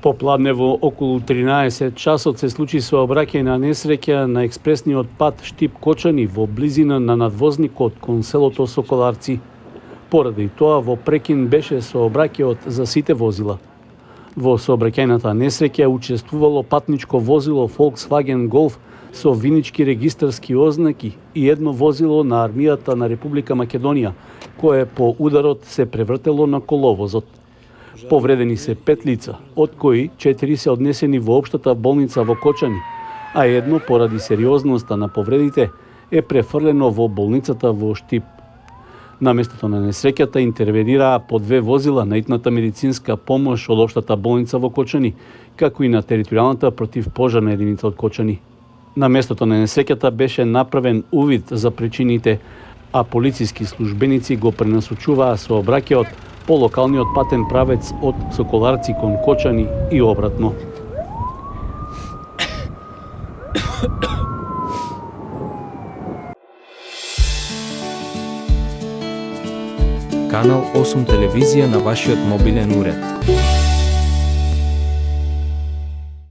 Попладнево околу 13 часот се случи сообраќајна несреќа на експресниот пат Штип-Кочани во близина на надвозникот кон селото Соколарци. Поради тоа во прекин беше сообраќајот за сите возила. Во сообраќајната несреќа учествувало патничко возило Volkswagen Golf со винички регистарски ознаки и едно возило на армијата на Република Македонија, кое по ударот се превртело на коловозот. Повредени се 5 лица, од кои 4 се однесени во општата болница во Кочани, а едно поради сериозноста на повредите е префрлено во болницата во Штип. На местото на несреќата интервенираа по 2 возила на итната медицинска помош од општата болница во Кочани, како и на територијалната противпожарна единица од Кочани. На местото на несреќата беше направен увид за причините, а полициски службеници го пренасочуваа сообраќајот по локалниот патен правец од Соколарци кон Кочани и обратно. Канал 8 телевизија на вашиот мобилен уред.